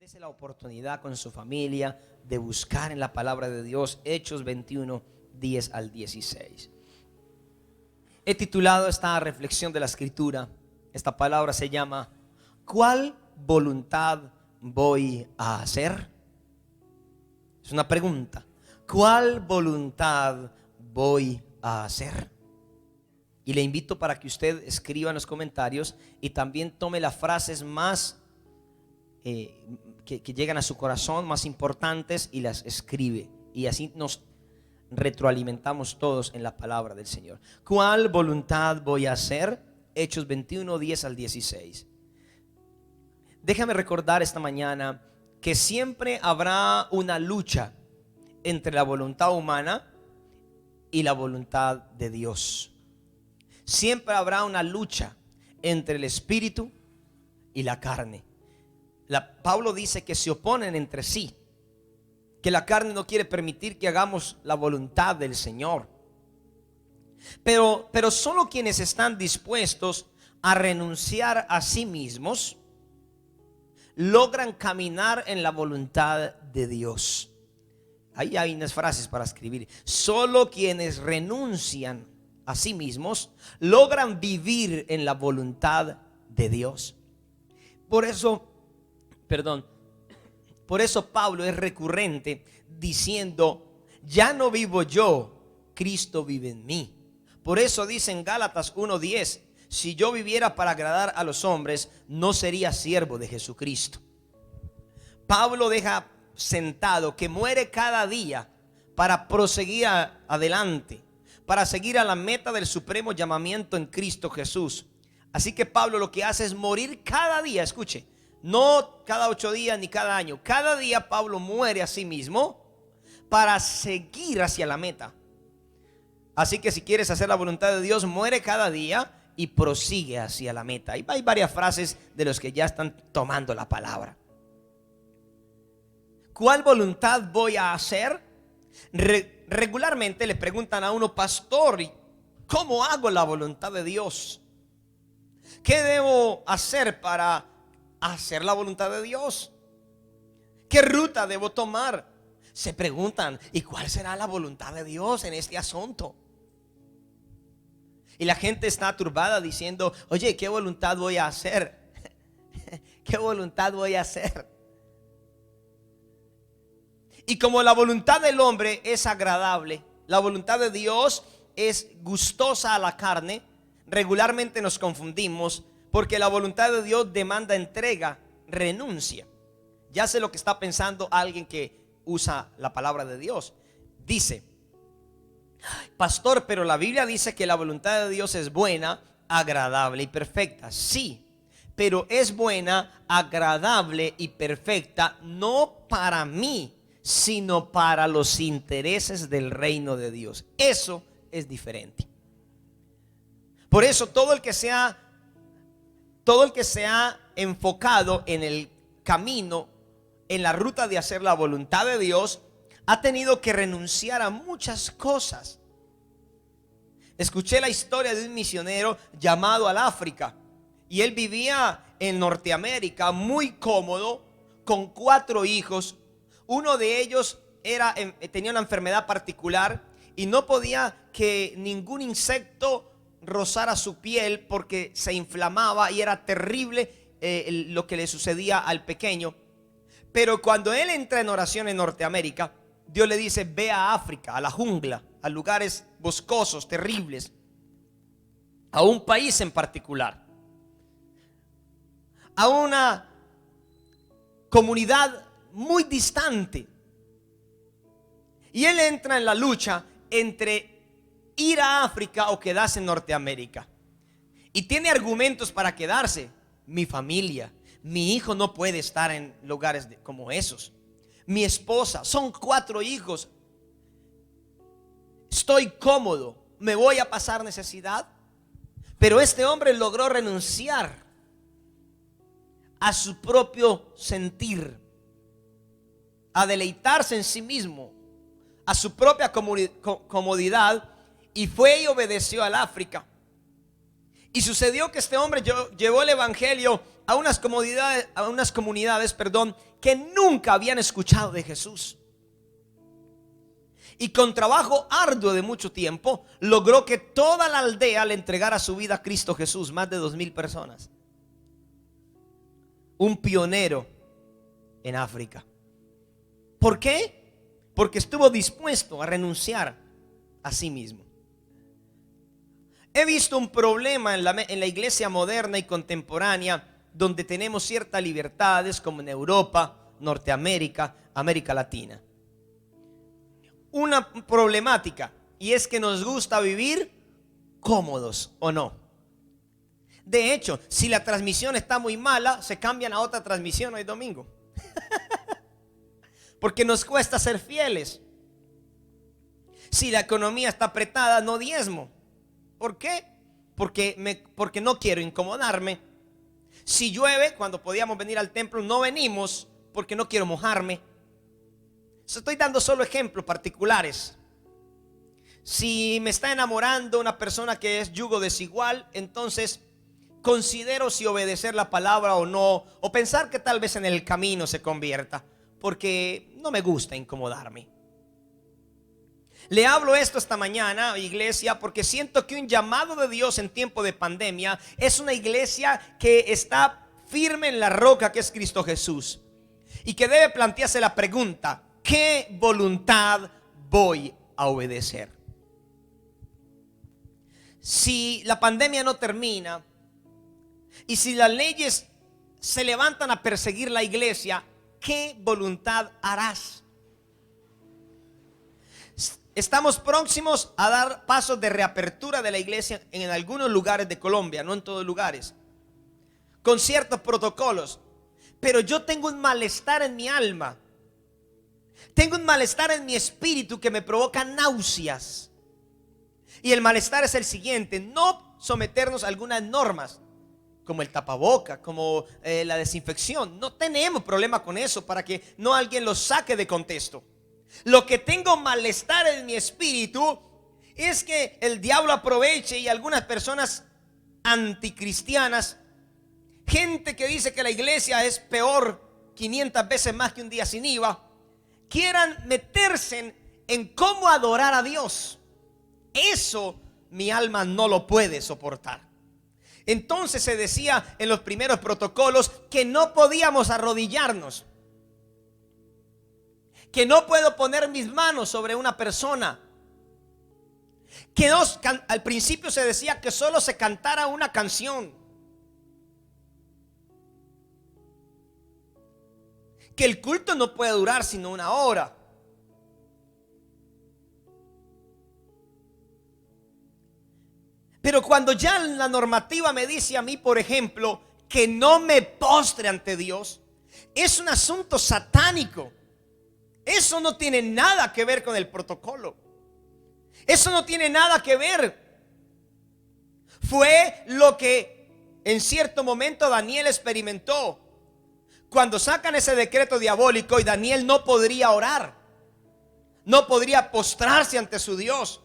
Dese la oportunidad con su familia de buscar en la palabra de Dios Hechos 21, 10 al 16. He titulado esta reflexión de la escritura, esta palabra se llama ¿cuál voluntad voy a hacer? Es una pregunta. ¿Cuál voluntad voy a hacer? Y le invito para que usted escriba en los comentarios y también tome las frases más que llegan a su corazón, más importantes, y las escribe. Y así nos retroalimentamos todos en la palabra del Señor. ¿Cuál voluntad voy a hacer? Hechos 21, 10 al 16. Déjame recordar esta mañana que siempre habrá una lucha entre la voluntad humana y la voluntad de Dios. Siempre habrá una lucha entre el espíritu y la carne. Pablo dice que se oponen entre sí, que la carne no quiere permitir que hagamos la voluntad del Señor. Pero solo quienes están dispuestos a renunciar a sí mismos logran caminar en la voluntad de Dios. Ahí hay unas frases para escribir. Solo quienes renuncian a sí mismos logran vivir en la voluntad de Dios. Por eso Pablo es recurrente diciendo: ya no vivo yo, Cristo vive en mí. Por eso dice en Gálatas 1:10: si yo viviera para agradar a los hombres, no sería siervo de Jesucristo. Pablo deja sentado que muere cada día para proseguir adelante, para seguir a la meta del supremo llamamiento en Cristo Jesús. Así que Pablo lo que hace es morir cada día. Escuche, no cada 8 días ni cada año. Cada día Pablo muere a sí mismo para seguir hacia la meta. Así que si quieres hacer la voluntad de Dios, muere cada día y prosigue hacia la meta. Y hay varias frases de los que ya están tomando la palabra. ¿Cuál voluntad voy a hacer? Regularmente le preguntan a uno: pastor, ¿cómo hago la voluntad de Dios? ¿Qué debo hacer para hacer la voluntad de Dios? ¿Qué ruta debo tomar? Se preguntan: ¿y cuál será la voluntad de Dios en este asunto? Y la gente está turbada diciendo: oye, ¿qué voluntad voy a hacer? ¿Qué voluntad voy a hacer? Y como la voluntad del hombre es agradable, la voluntad de Dios es gustosa a la carne, regularmente nos confundimos, porque la voluntad de Dios demanda entrega, renuncia. Ya sé lo que está pensando alguien que usa la palabra de Dios. Dice: pastor, pero la Biblia dice que la voluntad de Dios es buena, agradable y perfecta. Sí, pero es buena, agradable y perfecta no para mí, sino para los intereses del reino de Dios. Eso es diferente. Por eso todo el que se ha enfocado en el camino, en la ruta de hacer la voluntad de Dios, ha tenido que renunciar a muchas cosas. Escuché la historia de un misionero llamado al África, y él vivía en Norteamérica muy cómodo con 4 hijos. Uno de ellos tenía una enfermedad particular y no podía que ningún insecto rozara su piel porque se inflamaba y era terrible lo que le sucedía al pequeño. Pero cuando él entra en oración en Norteamérica, Dios le dice: ve a África, a la jungla, a lugares boscosos, terribles, a un país en particular, a una comunidad muy distante. Y él entra en la lucha entre ir a África o quedarse en Norteamérica. Y tiene argumentos para quedarse. Mi familia, mi hijo no puede estar en lugares como esos. Mi esposa, son 4 hijos. Estoy cómodo, ¿me voy a pasar necesidad? Pero este hombre logró renunciar a su propio sentir, a deleitarse en sí mismo, a su propia comodidad, y fue y obedeció al África. Y sucedió que este hombre llevó el evangelio a unas comunidades, perdón, que nunca habían escuchado de Jesús. Y con trabajo arduo de mucho tiempo, logró que toda la aldea le entregara su vida a Cristo Jesús. Más de 2,000 personas. Un pionero en África. ¿Por qué? Porque estuvo dispuesto a renunciar a sí mismo. He visto un problema en la iglesia moderna y contemporánea, donde tenemos ciertas libertades, como en Europa, Norteamérica, América Latina. Una problemática, y es que nos gusta vivir cómodos, ¿o no? De hecho, si la transmisión está muy mala, se cambian a otra transmisión hoy domingo. Porque nos cuesta ser fieles. Si la economía está apretada, no diezmo. ¿Por qué? Porque no quiero incomodarme. Si llueve, cuando podíamos venir al templo, no venimos porque no quiero mojarme. Estoy dando solo ejemplos particulares. Si me está enamorando una persona que es yugo desigual, entonces considero si obedecer la palabra o no, o pensar que tal vez en el camino se convierta, porque no me gusta incomodarme. Le hablo esto esta mañana, iglesia, porque siento que un llamado de Dios en tiempo de pandemia es una iglesia que está firme en la roca que es Cristo Jesús, y que debe plantearse la pregunta: ¿qué voluntad voy a obedecer? Si la pandemia no termina y si las leyes se levantan a perseguir la iglesia, ¿qué voluntad harás? Estamos próximos a dar pasos de reapertura de la iglesia en algunos lugares de Colombia, no en todos lugares, con ciertos protocolos. Pero yo tengo un malestar en mi alma. Tengo un malestar en mi espíritu que me provoca náuseas. Y el malestar es el siguiente: no someternos a algunas normas, como el tapaboca, como la desinfección. No tenemos problema con eso, para que no alguien lo saque de contexto. Lo que tengo malestar en mi espíritu es que el diablo aproveche, y algunas personas anticristianas, gente que dice que la iglesia es peor 500 veces más que un día sin IVA, quieran meterse en cómo adorar a Dios. Eso mi alma no lo puede soportar. Entonces se decía en los primeros protocolos que no podíamos arrodillarnos, que no puedo poner mis manos sobre una persona, que al principio se decía que solo se cantara una canción, que el culto no puede durar sino 1 hora. Pero cuando ya la normativa me dice a mí, por ejemplo, que no me postre ante Dios, es un asunto satánico. Eso no tiene nada que ver con el protocolo. Eso no tiene nada que ver. Fue lo que en cierto momento Daniel experimentó. Cuando sacan ese decreto diabólico y Daniel no podría orar, no podría postrarse ante su Dios.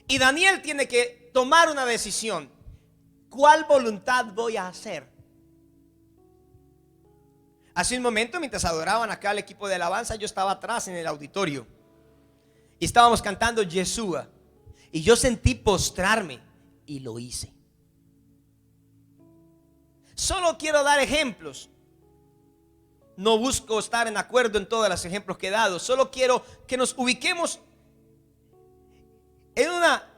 Y Daniel tiene que tomar una decisión: ¿cuál voluntad voy a hacer? Hace un momento, mientras adoraban acá el equipo de alabanza, yo estaba atrás en el auditorio y estábamos cantando Yeshua, y yo sentí postrarme y lo hice. Solo quiero dar ejemplos. No busco estar en acuerdo en todos los ejemplos que he dado. Solo quiero que nos ubiquemos en una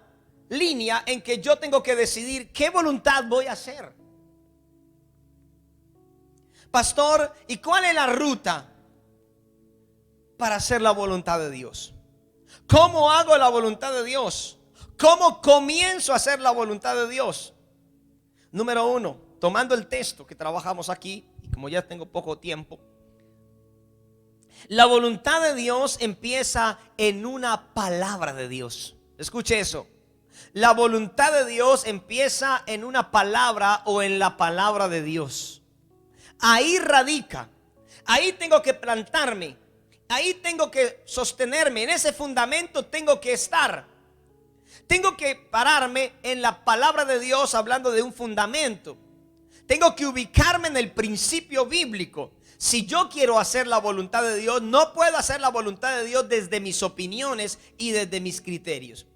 línea en que yo tengo que decidir qué voluntad voy a hacer. Pastor, ¿y cuál es la ruta para hacer la voluntad de Dios? ¿Cómo hago la voluntad de Dios? ¿Cómo comienzo a hacer la voluntad de Dios? Número 1, tomando el texto que trabajamos aquí, y como ya tengo poco tiempo, la voluntad de Dios empieza en una palabra de Dios. Escuche eso. La voluntad de Dios empieza en una palabra o en la palabra de Dios. Ahí radica. Ahí tengo que plantarme. Ahí tengo que sostenerme. En ese fundamento tengo que estar. Tengo que pararme en la palabra de Dios, hablando de un fundamento. Tengo que ubicarme en el principio bíblico. Si yo quiero hacer la voluntad de Dios, no puedo hacer la voluntad de Dios desde mis opiniones y desde mis criterios.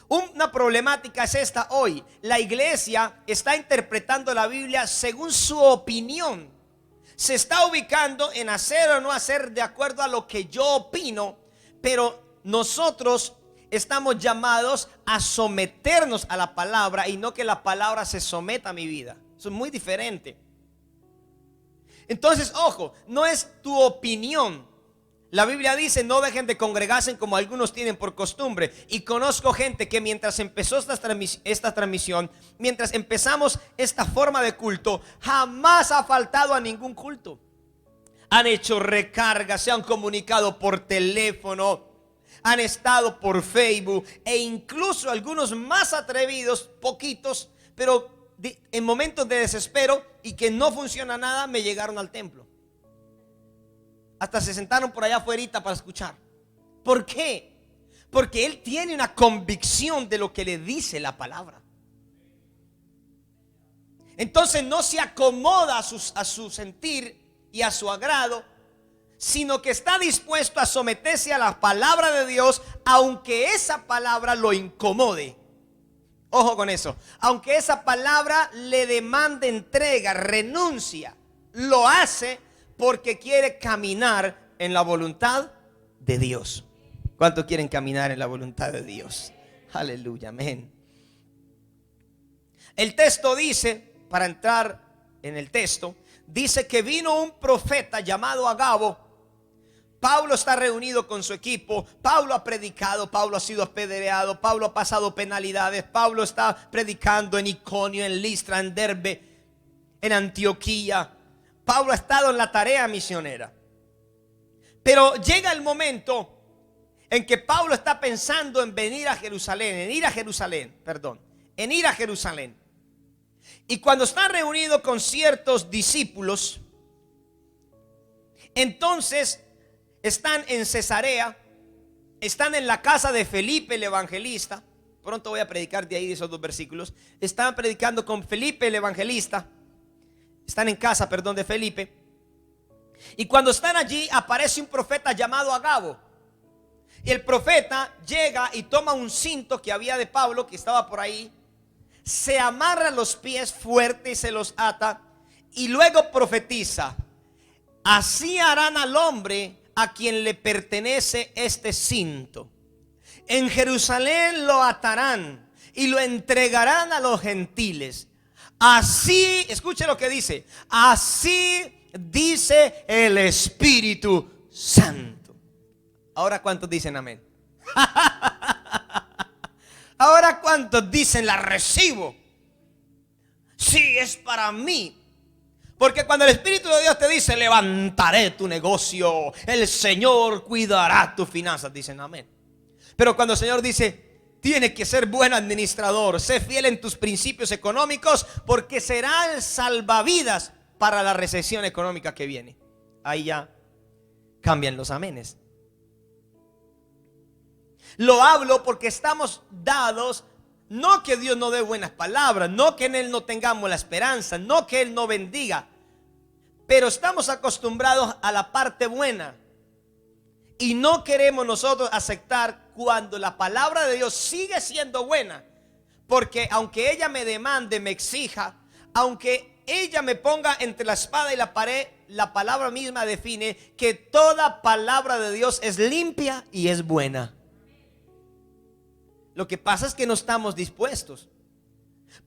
Una problemática es esta hoy. La iglesia está interpretando la Biblia según su opinión. Se está ubicando en hacer o no hacer de acuerdo a lo que yo opino, pero nosotros estamos llamados a someternos a la palabra y no que la palabra se someta a mi vida. Eso es muy diferente. Entonces, ojo, no es tu opinión. La Biblia dice: no dejen de congregarse como algunos tienen por costumbre. Y conozco gente que mientras empezó esta transmisión, mientras empezamos esta forma de culto, jamás ha faltado a ningún culto. Han hecho recargas, se han comunicado por teléfono, han estado por Facebook, e incluso algunos más atrevidos, poquitos, pero en momentos de desespero y que no funciona nada, me llegaron al templo. Hasta se sentaron por allá afuera para escuchar. ¿Por qué? Porque él tiene una convicción de lo que le dice la palabra. Entonces no se acomoda a su sentir y a su agrado, sino que está dispuesto a someterse a la palabra de Dios, aunque esa palabra lo incomode. Ojo con eso. Aunque esa palabra le demande entrega, renuncia, lo hace porque quiere caminar en la voluntad de Dios. ¿Cuántos quieren caminar en la voluntad de Dios? Aleluya, amén. El texto dice, para entrar en el texto, dice que vino un profeta llamado Agabo. Pablo está reunido con su equipo. Pablo ha predicado, Pablo ha sido apedreado, Pablo ha pasado penalidades. Pablo está predicando en Iconio, en Listra, en Derbe, en Antioquía. Pablo ha estado en la tarea misionera. Pero llega el momento en que Pablo está pensando en ir a Jerusalén. Y cuando está reunido con ciertos discípulos, entonces están en Cesarea, están en la casa de Felipe el evangelista. Pronto voy a predicar de ahí, de esos dos versículos. Están predicando con Felipe el evangelista. Están en casa, de Felipe. Y cuando están allí, aparece un profeta llamado Agabo. Y el profeta llega y toma un cinto que había de Pablo, que estaba por ahí, se amarra los pies fuerte y se los ata, y luego profetiza: así harán al hombre a quien le pertenece este cinto. En Jerusalén lo atarán y lo entregarán a los gentiles. Así, escuche lo que dice: así dice el Espíritu Santo. Ahora, ¿cuántos dicen amén? Ahora, ¿cuántos dicen la recibo? Sí, es para mí. Porque cuando el Espíritu de Dios te dice: levantaré tu negocio, el Señor cuidará tus finanzas, dicen amén. Pero cuando el Señor dice: tienes que ser buen administrador, sé fiel en tus principios económicos, porque será el salvavidas para la recesión económica que viene, ahí ya cambian los amenes. Lo hablo porque estamos dados, no que Dios no dé buenas palabras, no que en Él no tengamos la esperanza, no que Él no bendiga, pero estamos acostumbrados a la parte buena y no queremos nosotros aceptar cuando la palabra de Dios sigue siendo buena. Porque aunque ella me demande, me exija, aunque ella me ponga entre la espada y la pared, la palabra misma define que toda palabra de Dios es limpia y es buena. Lo que pasa es que no estamos dispuestos.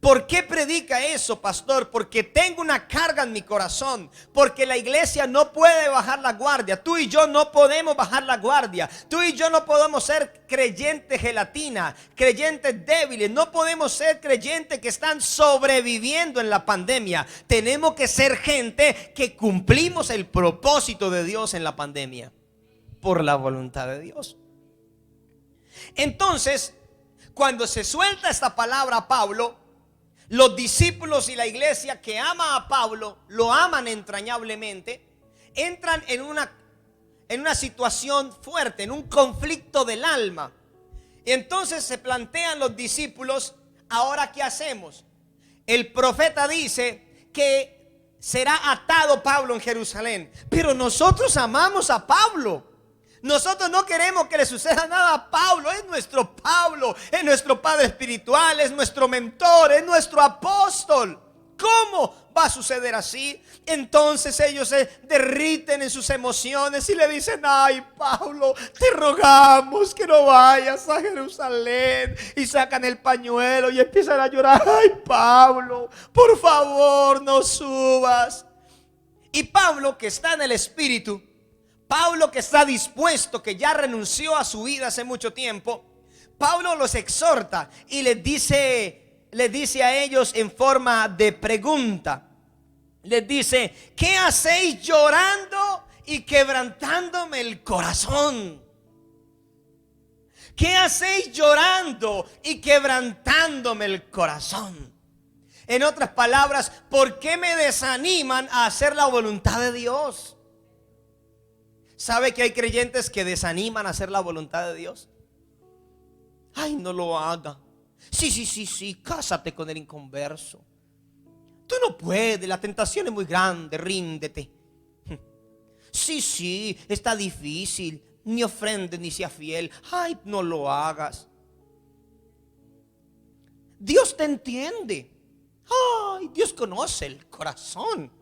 ¿Por qué predica eso, pastor? Porque tengo una carga en mi corazón. Porque la iglesia no puede bajar la guardia. Tú y yo no podemos bajar la guardia. Tú y yo no podemos ser creyentes gelatina, creyentes débiles. No podemos ser creyentes que están sobreviviendo en la pandemia. Tenemos que ser gente que cumplimos el propósito de Dios en la pandemia, por la voluntad de Dios. Entonces, cuando se suelta esta palabra a Pablo, los discípulos y la iglesia que ama a Pablo, lo aman entrañablemente, entran en una situación fuerte, en un conflicto del alma. Y entonces se plantean los discípulos: ¿ahora qué hacemos? El profeta dice que será atado Pablo en Jerusalén. Pero nosotros amamos a Pablo. Nosotros no queremos que le suceda nada a Pablo. Es nuestro Pablo, es nuestro padre espiritual, es nuestro mentor, es nuestro apóstol. ¿Cómo va a suceder así? Entonces ellos se derriten en sus emociones y le dicen: ay, Pablo, te rogamos que no vayas a Jerusalén. Y sacan el pañuelo y empiezan a llorar: ay, Pablo, por favor, no subas. Y Pablo, que está en el espíritu, Pablo, que está dispuesto, que ya renunció a su vida hace mucho tiempo, Pablo los exhorta y les dice a ellos en forma de pregunta. Les dice: ¿qué hacéis llorando y quebrantándome el corazón? ¿Qué hacéis llorando y quebrantándome el corazón? En otras palabras, ¿por qué me desaniman a hacer la voluntad de Dios? ¿Sabe que hay creyentes que desaniman a hacer la voluntad de Dios? Ay, no lo haga. Sí, cásate con el inconverso. Tú no puedes, la tentación es muy grande, ríndete. Sí, está difícil. Ni ofrende ni sea fiel. Ay, no lo hagas. Dios te entiende. Ay, Dios conoce el corazón.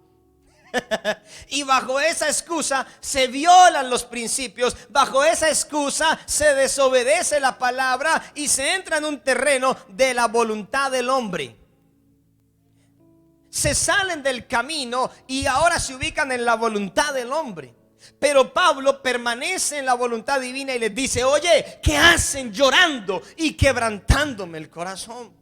Y bajo esa excusa se violan los principios. Bajo esa excusa se desobedece la palabra y se entra en un terreno de la voluntad del hombre. Se salen del camino y ahora se ubican en la voluntad del hombre. Pero Pablo permanece en la voluntad divina y les dice: oye, ¿qué hacen llorando y quebrantándome el corazón?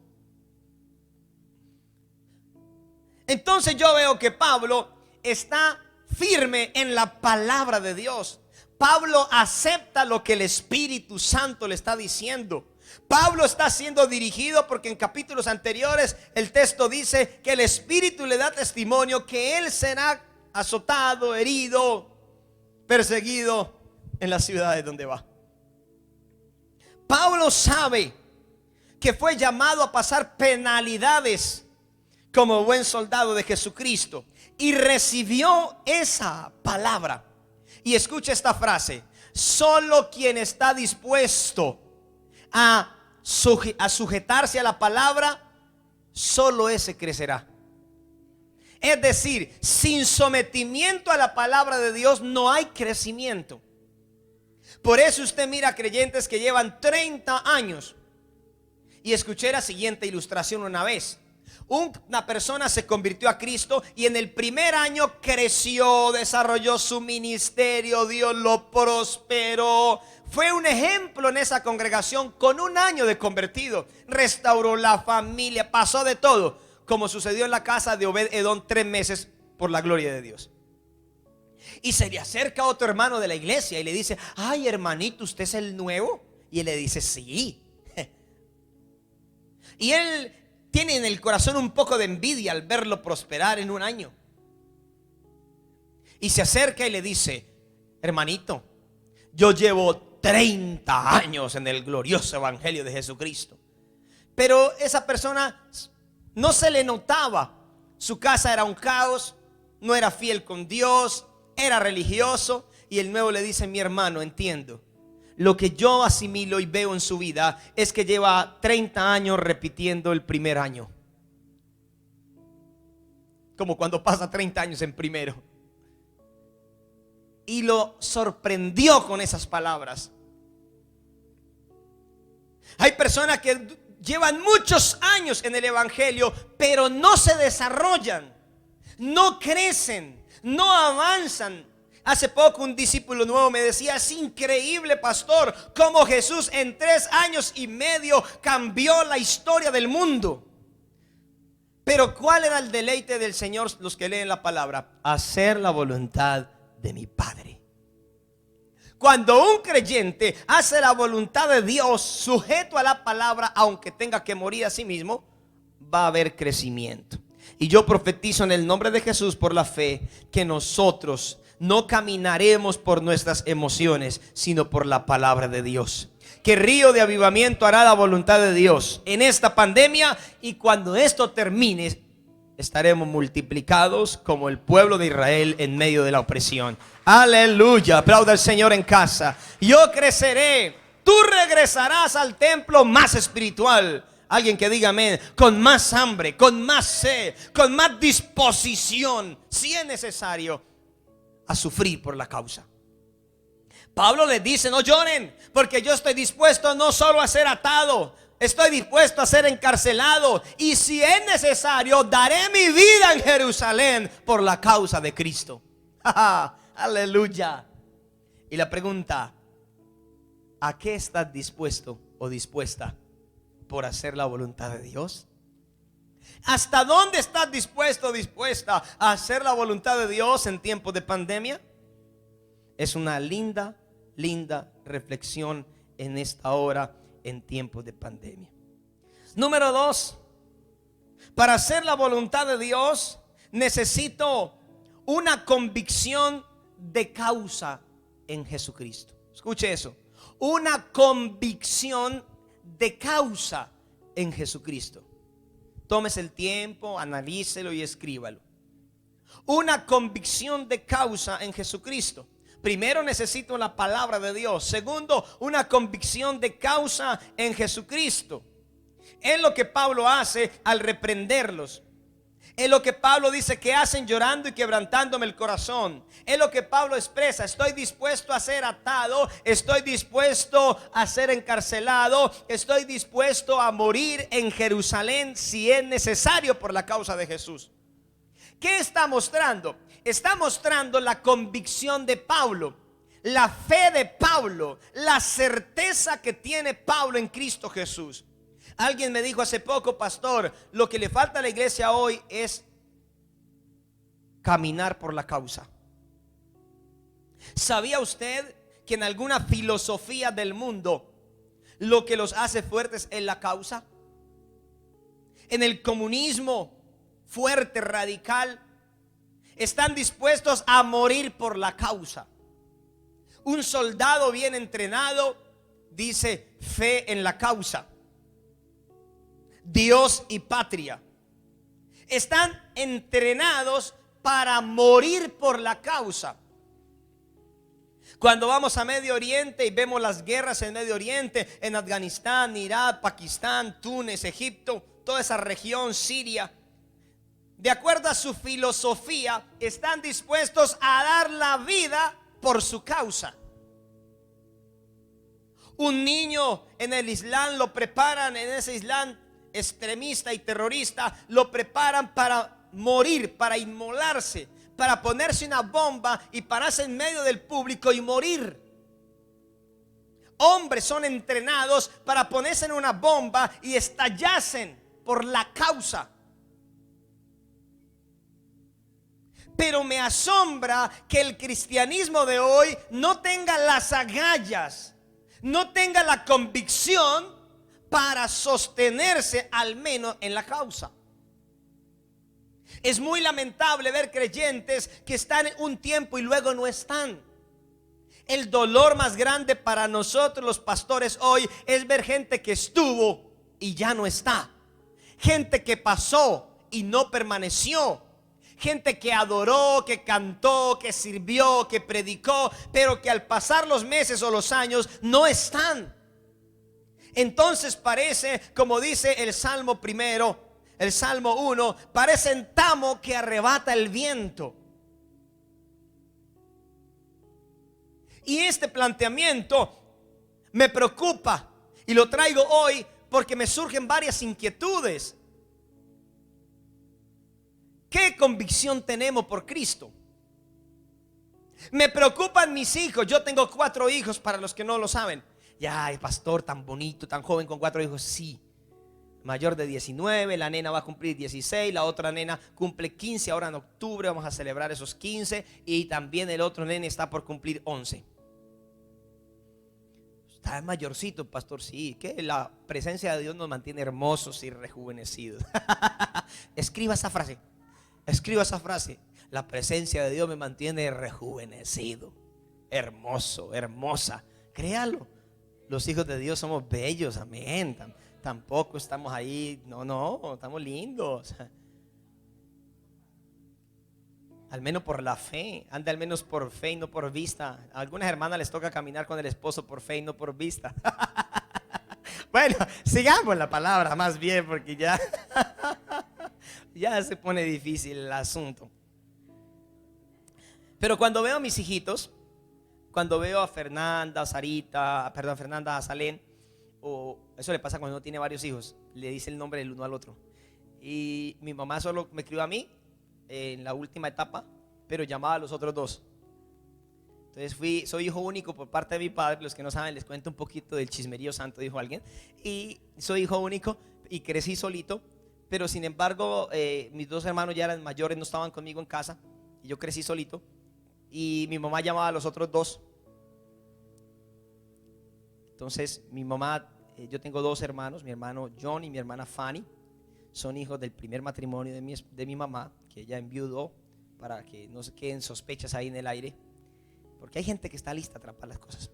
Entonces yo veo que Pablo está firme en la palabra de Dios. Pablo acepta lo que el Espíritu Santo le está diciendo. Pablo está siendo dirigido porque en capítulos anteriores el texto dice que el Espíritu le da testimonio que él será azotado, herido, perseguido en las ciudades donde va. Pablo sabe que fue llamado a pasar penalidades como buen soldado de Jesucristo y recibió esa palabra. Y escucha esta frase: solo quien está dispuesto a sujetarse a la palabra, solo ese crecerá. Es decir, sin sometimiento a la palabra de Dios no hay crecimiento. Por eso usted mira creyentes que llevan 30 años. Y escuché la siguiente ilustración una vez. Una persona se convirtió a Cristo y en el primer año creció, desarrolló su ministerio, Dios lo prosperó. Fue un ejemplo en esa congregación con un año de convertido. Restauró la familia, pasó de todo, como sucedió en la casa de Obed-Edom 3 meses por la gloria de Dios. Y se le acerca a otro hermano de la iglesia y le dice: ay, hermanito, ¿usted es el nuevo? Y él le dice: sí. Y él tiene en el corazón un poco de envidia al verlo prosperar en un año. Y se acerca y le dice: hermanito, yo llevo 30 años en el glorioso evangelio de Jesucristo. Pero esa persona no se le notaba. Su casa era un caos, no era fiel con Dios, era religioso. Y el nuevo le dice: mi hermano, entiendo. Lo que yo asimilo y veo en su vida es que lleva 30 años repitiendo el primer año. Como cuando pasa 30 años en primero. Y lo sorprendió con esas palabras. Hay personas que llevan muchos años en el evangelio, pero no se desarrollan, no crecen, no avanzan. Hace poco un discípulo nuevo me decía: es increíble, pastor, cómo Jesús en 3 años y medio cambió la historia del mundo. Pero ¿cuál era el deleite del Señor? Los que leen la palabra: hacer la voluntad de mi Padre. Cuando un creyente hace la voluntad de Dios, sujeto a la palabra, aunque tenga que morir a sí mismo, va a haber crecimiento. Y yo profetizo en el nombre de Jesús, por la fe, que nosotros no caminaremos por nuestras emociones, sino por la palabra de Dios. Que Río de Avivamiento hará la voluntad de Dios en esta pandemia, y cuando esto termine, estaremos multiplicados como el pueblo de Israel en medio de la opresión. Aleluya, aplauda al Señor en casa. Yo creceré, tú regresarás al templo más espiritual. Alguien que diga amén, con más hambre, con más sed, con más disposición, si es necesario, a sufrir por la causa. Pablo les dice: no lloren, porque yo estoy dispuesto no solo a ser atado, estoy dispuesto a ser encarcelado, y si es necesario, daré mi vida en Jerusalén por la causa de Cristo. Aleluya. Y la pregunta: ¿a qué estás dispuesto o dispuesta por hacer la voluntad de Dios? ¿Hasta dónde estás dispuesto o dispuesta a hacer la voluntad de Dios en tiempos de pandemia? Es una linda reflexión en esta hora en tiempos de pandemia. Número 2, para hacer la voluntad de Dios necesito una convicción de causa en Jesucristo. Escuche eso, una convicción de causa en Jesucristo. Tómese el tiempo, analícelo y escríbalo. Una convicción de causa en Jesucristo. Primero, necesito la palabra de Dios. Segundo, una convicción de causa en Jesucristo. Es lo que Pablo hace al reprenderlos. Es lo que Pablo dice que hacen llorando y quebrantándome el corazón. Es lo que Pablo expresa: estoy dispuesto a ser atado, estoy dispuesto a ser encarcelado, estoy dispuesto a morir en Jerusalén si es necesario por la causa de Jesús. ¿Qué está mostrando? Está mostrando la convicción de Pablo, la fe de Pablo, la certeza que tiene Pablo en Cristo Jesús. Alguien me dijo hace poco: pastor, lo que le falta a la iglesia hoy es caminar por la causa. ¿Sabía usted que en alguna filosofía del mundo lo que los hace fuertes es la causa? En el comunismo fuerte, radical, están dispuestos a morir por la causa. Un soldado bien entrenado dice: fe en la causa, Dios y patria. Están entrenados para morir por la causa. Cuando vamos a Medio Oriente y vemos las guerras en Medio Oriente, en Afganistán, Irak, Pakistán, Túnez, Egipto, toda esa región, Siria, de acuerdo a su filosofía, están dispuestos a dar la vida por su causa. Un niño en el Islam lo preparan, en ese Islam extremista y terrorista, lo preparan para morir, para inmolarse, para ponerse una bomba y pararse en medio del público y morir. Hombres son entrenados para ponerse en una bomba y estallasen por la causa. Pero me asombra que el cristianismo de hoy no tenga las agallas, no tenga la convicción para sostenerse al menos en la causa. Es muy lamentable ver creyentes que están un tiempo y luego no están. El dolor más grande para nosotros los pastores hoy es ver gente que estuvo y ya no está. Gente que pasó y no permaneció. Gente que adoró, que cantó, que sirvió, que predicó, pero que al pasar los meses o los años no están. Entonces parece, como dice el Salmo primero, el Salmo 1, parece un tamo que arrebata el viento. Y este planteamiento me preocupa y lo traigo hoy porque me surgen varias inquietudes. ¿Qué convicción tenemos por Cristo? Me preocupan mis hijos. Yo tengo 4 hijos, para los que no lo saben. Ya, el pastor tan bonito, tan joven con 4 hijos. Sí, mayor de 19, la nena va a cumplir 16, la otra nena cumple 15 ahora en octubre, vamos a celebrar esos 15, y también el otro nene está por cumplir 11. Está mayorcito, pastor. Sí, que la presencia de Dios nos mantiene hermosos y rejuvenecidos. Escriba esa frase. Escriba esa frase: la presencia de Dios me mantiene rejuvenecido, hermoso, hermosa. Créalo, los hijos de Dios somos bellos, amén. Tampoco estamos ahí, no, estamos lindos. Al menos por la fe, ande al menos por fe y no por vista. A algunas hermanas les toca caminar con el esposo por fe y no por vista. Bueno, sigamos la palabra más bien porque ya se pone difícil el asunto. Pero cuando veo a mis hijitos, cuando veo a Fernanda, a Sarita, perdón, a Fernanda, a Salén, o eso le pasa cuando uno tiene varios hijos, le dice el nombre del uno al otro. Y mi mamá solo me crió a mí en la última etapa, pero llamaba a los otros dos. Entonces soy hijo único por parte de mi padre. Los que no saben, les cuento un poquito del chismerío santo, dijo alguien. Y soy hijo único y crecí solito, pero sin embargo mis dos hermanos ya eran mayores, no estaban conmigo en casa, y yo crecí solito. Y mi mamá llamaba a los otros dos. Entonces mi mamá, yo tengo dos hermanos, mi hermano John y mi hermana Fanny. Son hijos del primer matrimonio de mi mamá, que ella enviudó, para que no se queden sospechas ahí en el aire, porque hay gente que está lista a atrapar las cosas.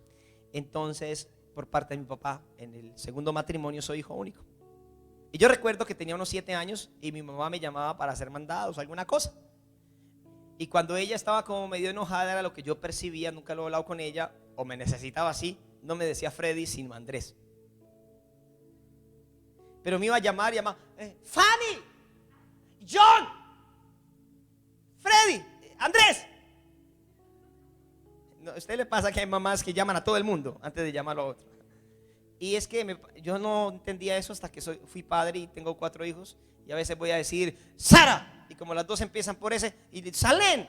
Entonces, por parte de mi papá, en el segundo matrimonio soy hijo único. Y yo recuerdo que tenía unos 7 años y mi mamá me llamaba para hacer mandados o alguna cosa. Y cuando ella estaba como medio enojada, era lo que yo percibía, nunca lo he hablado con ella, o me necesitaba así, no me decía Freddy sino Andrés. Pero me iba a llamar y llamaba, Fanny, John, Freddy, Andrés. No, ¿a usted le pasa que hay mamás que llaman a todo el mundo antes de llamarlo a otro? Y es que yo no entendía eso hasta que fui padre y tengo 4 hijos. Y a veces voy a decir, Sara. Y como las dos empiezan por ese, y Salén.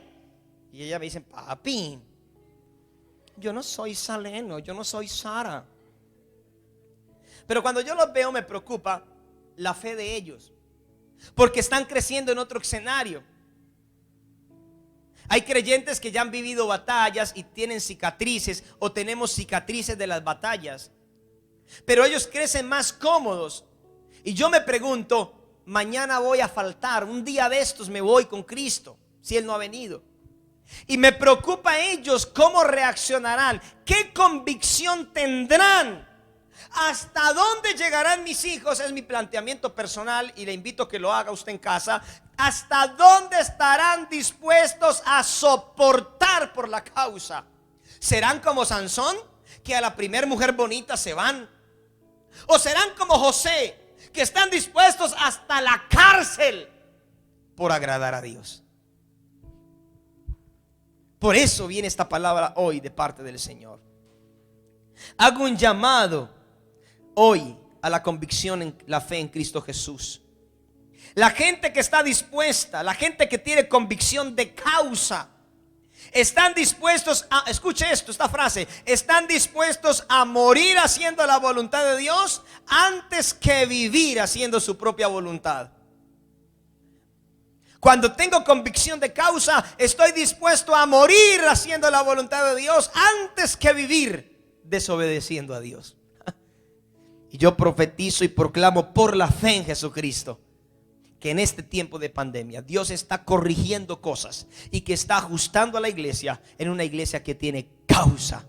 Y ella me dice, papi, yo no soy Saleno, yo no soy Sara. Pero cuando yo los veo me preocupa la fe de ellos, porque están creciendo en otro escenario. Hay creyentes que ya han vivido batallas y tienen cicatrices, o tenemos cicatrices de las batallas, pero ellos crecen más cómodos. Y yo me pregunto, mañana voy a faltar, un día de estos me voy con Cristo, si Él no ha venido. Y me preocupa a ellos cómo reaccionarán, qué convicción tendrán, hasta dónde llegarán mis hijos. Es mi planteamiento personal y le invito a que lo haga usted en casa. Hasta dónde estarán dispuestos a soportar por la causa. ¿Serán como Sansón, que a la primer mujer bonita se van? ¿O serán como José, que están dispuestos hasta la cárcel por agradar a Dios? Por eso viene esta palabra hoy de parte del Señor. Hago un llamado hoy a la convicción en la fe en Cristo Jesús. La gente que está dispuesta, la gente que tiene convicción de causa, están dispuestos a, escuche esto, esta frase, están dispuestos a morir haciendo la voluntad de Dios antes que vivir haciendo su propia voluntad. Cuando tengo convicción de causa, estoy dispuesto a morir haciendo la voluntad de Dios antes que vivir desobedeciendo a Dios. Y yo profetizo y proclamo por la fe en Jesucristo que en este tiempo de pandemia Dios está corrigiendo cosas y que está ajustando a la iglesia en una iglesia que tiene causa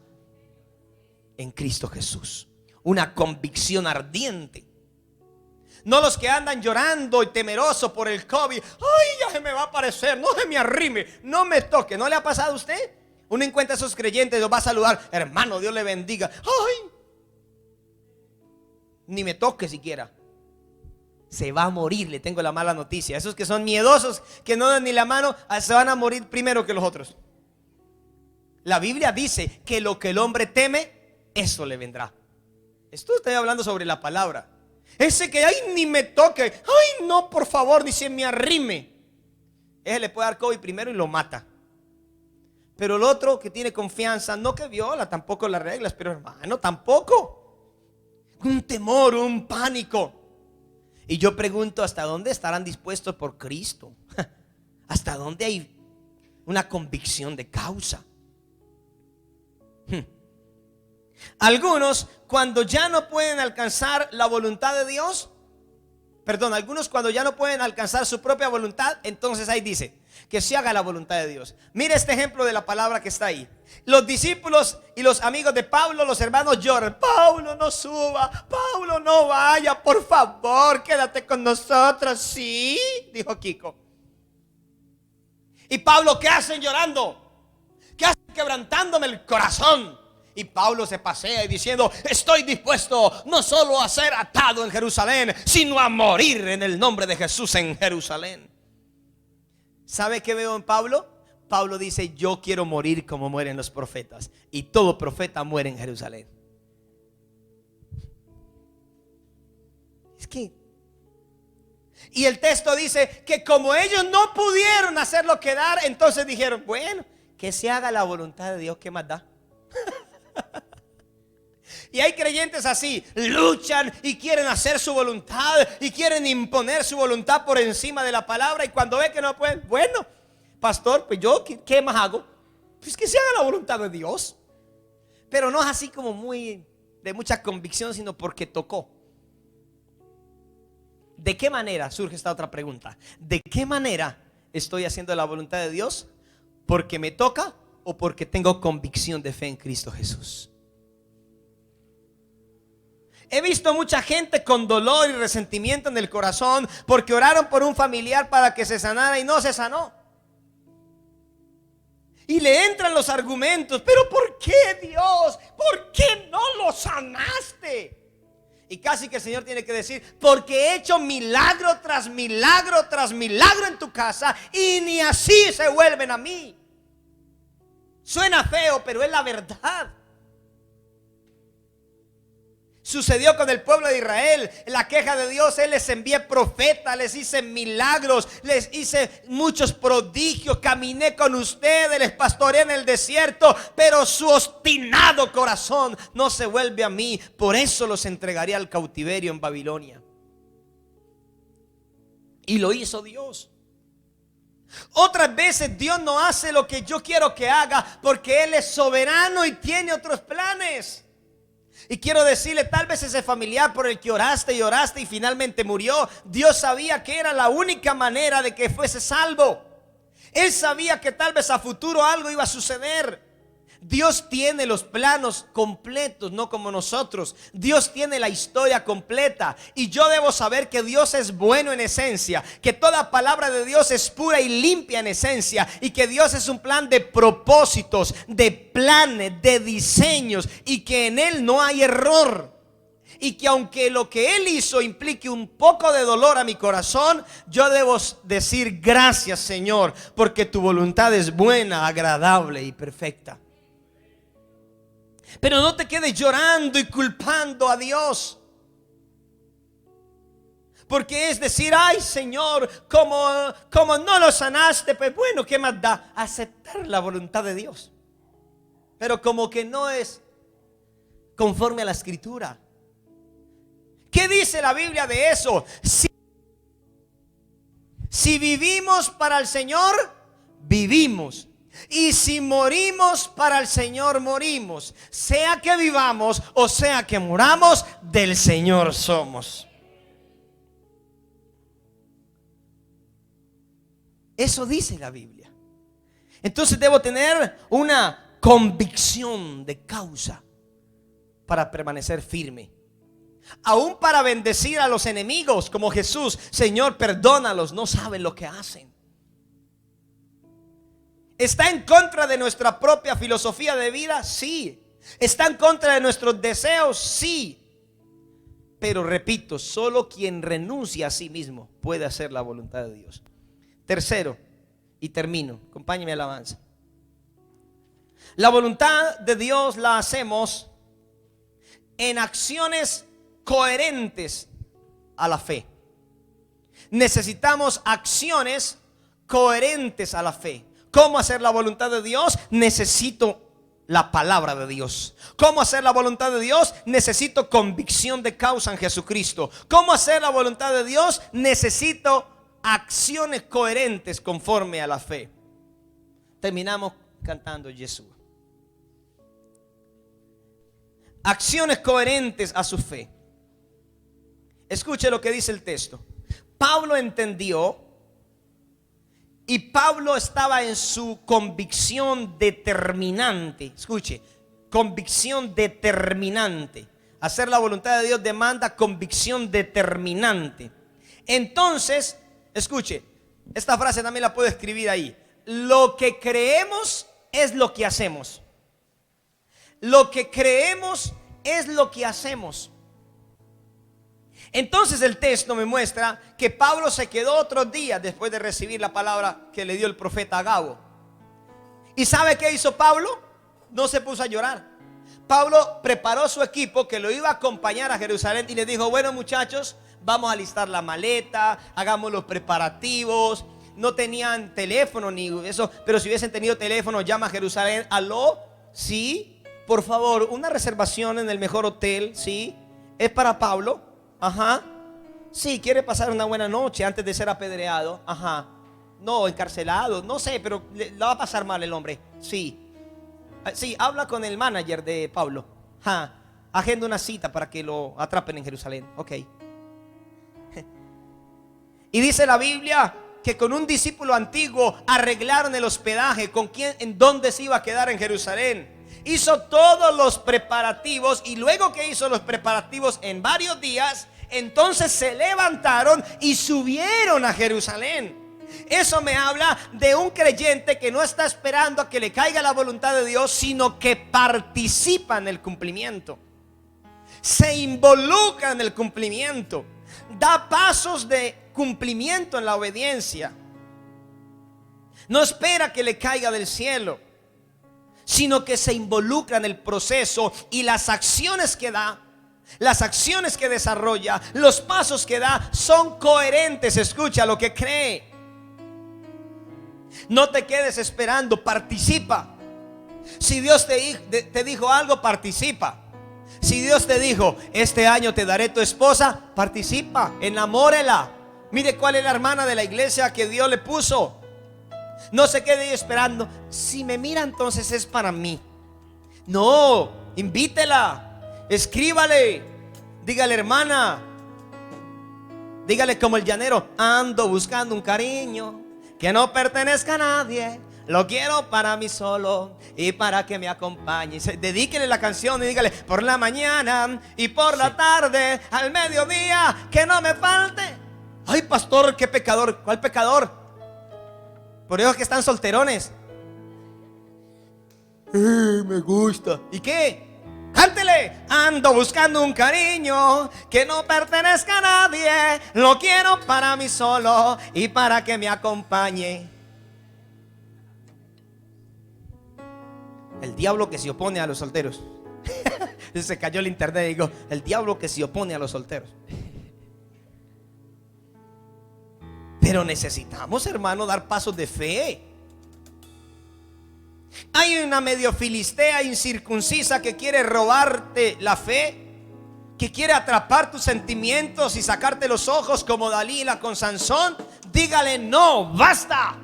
en Cristo Jesús. Una convicción ardiente. No los que andan llorando y temerosos por el COVID. Ay, ya se me va a aparecer, no se me arrime, no me toque. ¿No le ha pasado a usted? Uno encuentra a esos creyentes y los va a saludar, hermano, Dios le bendiga. Ay, ni me toque siquiera. Se va a morir, le tengo la mala noticia. Esos que son miedosos, que no dan ni la mano, se van a morir primero que los otros. La Biblia dice que lo que el hombre teme, eso le vendrá. Esto estoy hablando sobre la palabra. Ese que, ay, ni me toque, ay, no, por favor, ni se me arrime, ese le puede dar COVID primero y lo mata. Pero el otro que tiene confianza, no que viola tampoco las reglas, pero hermano, tampoco. Un temor, un pánico. Y yo pregunto, ¿hasta dónde estarán dispuestos por Cristo? ¿Hasta dónde hay una convicción de causa? Algunos, cuando ya no pueden alcanzar la voluntad de Dios, algunos cuando ya no pueden alcanzar su propia voluntad, entonces ahí dice que se haga la voluntad de Dios. Mira este ejemplo de la palabra que está ahí. Los discípulos y los amigos de Pablo, los hermanos lloran. Pablo, no suba, Pablo, no vaya, por favor, quédate con nosotros. Sí, dijo Kiko. Y Pablo, ¿qué hacen llorando? ¿Qué hacen quebrantándome el corazón? Y Pablo se pasea y diciendo: estoy dispuesto no solo a ser atado en Jerusalén, sino a morir en el nombre de Jesús en Jerusalén. ¿Sabe qué veo en Pablo? Pablo dice: yo quiero morir como mueren los profetas. Y todo profeta muere en Jerusalén. Es que... Y el texto dice que como ellos no pudieron hacerlo quedar, entonces dijeron: bueno, que se haga la voluntad de Dios, ¿qué más da? Y hay creyentes así, luchan y quieren hacer su voluntad y quieren imponer su voluntad por encima de la palabra. Y cuando ve que no pueden, bueno, pastor, pues yo, ¿qué más hago? Pues que se haga la voluntad de Dios. Pero no es así como muy de mucha convicción, sino porque tocó. ¿De qué manera? Surge esta otra pregunta. ¿De qué manera estoy haciendo la voluntad de Dios? ¿Porque me toca o porque tengo convicción de fe en Cristo Jesús? He visto mucha gente con dolor y resentimiento en el corazón porque oraron por un familiar para que se sanara y no se sanó. Y le entran los argumentos: pero ¿por qué, Dios? ¿Por qué no lo sanaste? Y casi que el Señor tiene que decir: porque he hecho milagro tras milagro tras milagro en tu casa y ni así se vuelven a mí. Suena feo, pero es la verdad. Sucedió con el pueblo de Israel. La queja de Dios: Él les envié profetas, les hice milagros, les hice muchos prodigios, caminé con ustedes, les pastoreé en el desierto, pero su obstinado corazón no se vuelve a mí. Por eso los entregaré al cautiverio en Babilonia. Y lo hizo Dios. Otras veces Dios no hace lo que yo quiero que haga, porque Él es soberano y tiene otros planes. Y quiero decirle, tal vez ese familiar por el que oraste y oraste y finalmente murió, Dios sabía que era la única manera de que fuese salvo. Él sabía que tal vez a futuro algo iba a suceder. Dios tiene los planos completos, no como nosotros. Dios tiene la historia completa. Y yo debo saber que Dios es bueno en esencia, que toda palabra de Dios es pura y limpia en esencia, y que Dios es un plan de propósitos, de planes, de diseños, y que en Él no hay error. Y que aunque lo que Él hizo implique un poco de dolor a mi corazón, yo debo decir: gracias, Señor, porque tu voluntad es buena, agradable y perfecta. Pero no te quedes llorando y culpando a Dios, porque es decir: ay, Señor, como no lo sanaste, pues bueno, ¿qué más da? Aceptar la voluntad de Dios, pero como que no es conforme a la Escritura. ¿Qué dice la Biblia de eso? Si vivimos para el Señor, vivimos. Y si morimos para el Señor, morimos. Sea que vivamos o sea que muramos, del Señor somos. Eso dice la Biblia. Entonces debo tener una convicción de causa para permanecer firme, aún para bendecir a los enemigos, como Jesús: Señor, perdónalos, no saben lo que hacen. ¿Está en contra de nuestra propia filosofía de vida? Sí. ¿Está en contra de nuestros deseos? Sí. Pero repito, solo quien renuncia a sí mismo puede hacer la voluntad de Dios. Tercero, y termino, acompáñenme a la alabanza. La voluntad de Dios la hacemos en acciones coherentes a la fe. Necesitamos acciones coherentes a la fe. ¿Cómo hacer la voluntad de Dios? Necesito la palabra de Dios. ¿Cómo hacer la voluntad de Dios? Necesito convicción de causa en Jesucristo. ¿Cómo hacer la voluntad de Dios? Necesito acciones coherentes conforme a la fe. Terminamos cantando Yeshua. Acciones coherentes a su fe. Escuche lo que dice el texto. Pablo entendió, y Pablo estaba en su convicción determinante. Escuche, convicción determinante. Hacer la voluntad de Dios demanda convicción determinante. Entonces, escuche, esta frase también la puedo escribir ahí. lo que creemos es lo que hacemos. Lo que creemos es lo que hacemos. Entonces el texto me muestra que Pablo se quedó otros días después de recibir la palabra que le dio el profeta Agabo. ¿Y sabe qué hizo Pablo? No se puso a llorar. Pablo preparó su equipo que lo iba a acompañar a Jerusalén y le dijo: bueno, muchachos, vamos a alistar la maleta, hagamos los preparativos. No tenían teléfono ni eso, pero si hubiesen tenido teléfono, llama a Jerusalén. Aló, sí, por favor, una reservación en el mejor hotel, sí, es para Pablo. Ajá, sí, quiere pasar una buena noche antes de ser apedreado. Ajá, no, encarcelado, no sé, pero le va a pasar mal el hombre. Sí, sí, habla con el manager de Pablo. Ajá, agenda una cita para que lo atrapen en Jerusalén. Ok. Y dice la Biblia que con un discípulo antiguo arreglaron el hospedaje, con quién, en dónde se iba a quedar en Jerusalén. Hizo todos los preparativos, y luego que hizo los preparativos en varios días, entonces se levantaron y subieron a Jerusalén. Eso me habla de un creyente que no está esperando a que le caiga la voluntad de Dios, sino que participa en el cumplimiento, se involucra en el cumplimiento, da pasos de cumplimiento en la obediencia. No espera que le caiga del cielo, sino que se involucra en el proceso, y las acciones que da, las acciones que desarrolla, los pasos que da son coherentes. Escucha lo que cree. No te quedes esperando, participa. Si Dios te dijo algo, participa. Si Dios te dijo: este año te daré tu esposa, participa, enamórela. Mire cuál es la hermana de la iglesia que Dios le puso. No se quede ahí esperando: si me mira, entonces es para mí. No, invítela, escríbale, dígale: hermana, dígale como el llanero: ando buscando un cariño que no pertenezca a nadie, lo quiero para mí solo y para que me acompañe. Dedíquele la canción y dígale: por la mañana y por la tarde, al mediodía, que no me falte. Ay, pastor, qué pecador. ¿Cuál pecador? Por eso que están solterones. Me gusta. ¿Y qué? Cántele: ando buscando un cariño que no pertenezca a nadie, lo quiero para mí solo y para que me acompañe. El diablo que se opone a los solteros. Se cayó el internet y digo: el diablo que se opone a los solteros. Pero necesitamos, hermano, dar pasos de fe. Hay una medio filistea incircuncisa que quiere robarte la fe, que quiere atrapar tus sentimientos y sacarte los ojos como Dalila con Sansón. Dígale: no, basta.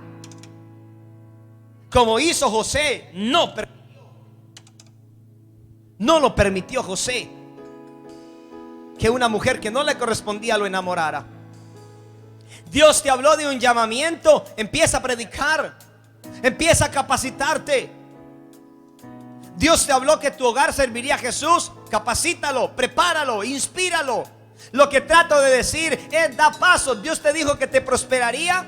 Como hizo José, no lo permitió José que una mujer que no le correspondía lo enamorara. Dios te habló de un llamamiento, empieza a predicar, empieza a capacitarte. Dios te habló que tu hogar serviría a Jesús, capacítalo, prepáralo, inspíralo. Lo que trato de decir es: da pasos. Dios te dijo que te prosperaría.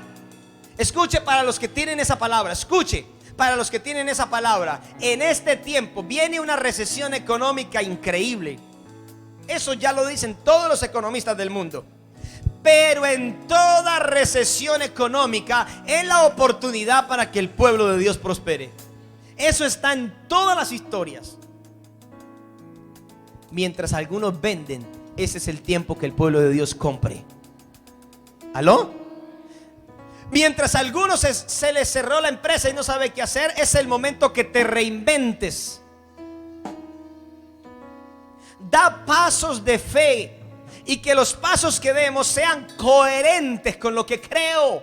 Escuche, para los que tienen esa palabra, escuche, para los que tienen esa palabra. En este tiempo viene una recesión económica increíble. Eso ya lo dicen todos los economistas del mundo. Pero en toda recesión económica es la oportunidad para que el pueblo de Dios prospere. Eso está en todas las historias. Mientras algunos venden, ese es el tiempo que el pueblo de Dios compre. ¿Aló? Mientras a algunos se les cerró la empresa y no sabe qué hacer, es el momento que te reinventes. Da pasos de fe, y que los pasos que demos sean coherentes con lo que creo.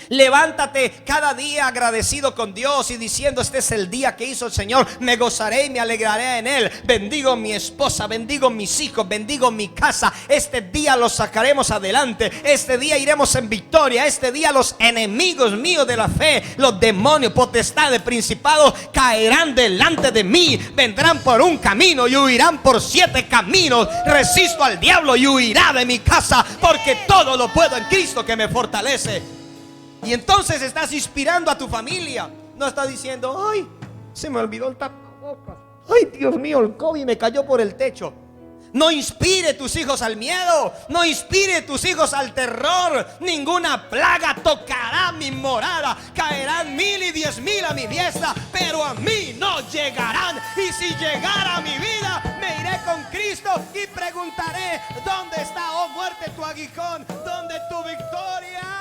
Levántate cada día agradecido con Dios y diciendo: este es el día que hizo el Señor, me gozaré y me alegraré en él. Bendigo a mi esposa, bendigo a mis hijos, bendigo mi casa. Este día los sacaremos adelante, este día iremos en victoria. Este día los enemigos míos de la fe, los demonios, potestades, principados, caerán delante de mí. Vendrán por un camino y huirán por 7 caminos. Resisto al diablo y huirá de mi casa, porque todo lo puedo en Cristo que me fortalece. Y entonces estás inspirando a tu familia. No estás diciendo, ay, se me olvidó el tapabocas. Ay, Dios mío, el COVID me cayó por el techo. No inspire tus hijos al miedo. No inspire tus hijos al terror. Ninguna plaga tocará mi morada. Caerán 1000 y 10,000 a mi diestra, pero a mí no llegarán. Y si llegara a mi vida, me iré con Cristo y preguntaré: ¿dónde está, oh muerte, tu aguijón? ¿Dónde tu victoria?